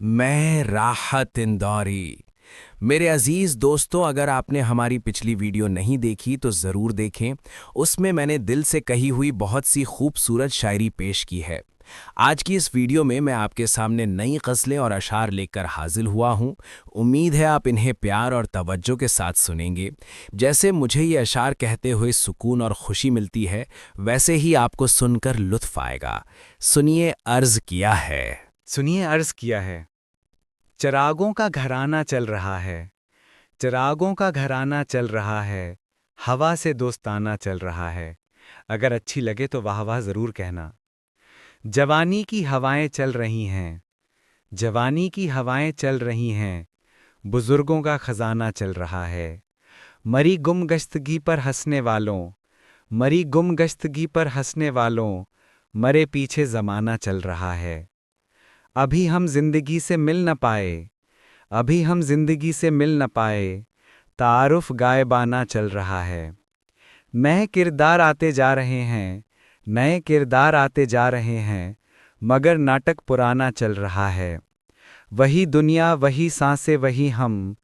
मैं राहत इंदौरी। मेरे अजीज़ दोस्तों, अगर आपने हमारी पिछली वीडियो नहीं देखी तो ज़रूर देखें। उसमें मैंने दिल से कही हुई बहुत सी खूबसूरत शायरी पेश की है। आज की इस वीडियो में मैं आपके सामने नई ग़ज़लें और अशार लेकर हाजिर हुआ हूँ। उम्मीद है आप इन्हें प्यार और तवज्जो के साथ सुनेंगे। जैसे मुझे ये अशार कहते हुए सुकून और खुशी मिलती है, वैसे ही आपको सुनकर लुत्फ़ आएगा। सुनिए, अर्ज़ किया है। सुनिए, अर्ज किया है। चिरागों का घराना चल रहा है। चिरागों का घराना चल रहा है। हवा से दोस्ताना चल रहा है। अगर अच्छी लगे तो वाह वाह ज़रूर कहना। जवानी की हवाएं चल रही हैं। जवानी की हवाएं चल रही हैं। बुजुर्गों का खजाना चल रहा है। मरी गुमगश्तगी पर हंसने वालों। मरी गुमगश्तगी पर हंसने वालों। मरे पीछे ज़माना चल रहा है। अभी हम जिंदगी से मिल न पाए। अभी हम जिंदगी से मिल न पाए। तारुफ गायबाना चल रहा है। नए किरदार आते जा रहे हैं। नए किरदार आते जा रहे हैं। मगर नाटक पुराना चल रहा है। वही दुनिया वही सांसें वही हम।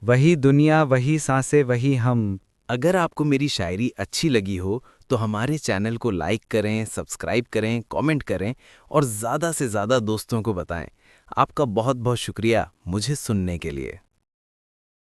वही दुनिया वही सांसें वही हम। अगर आपको मेरी शायरी अच्छी लगी हो तो हमारे चैनल को लाइक करें, सब्सक्राइब करें, कमेंट करें और ज़्यादा से ज़्यादा दोस्तों को बताएं। आपका बहुत बहुत शुक्रिया मुझे सुनने के लिए।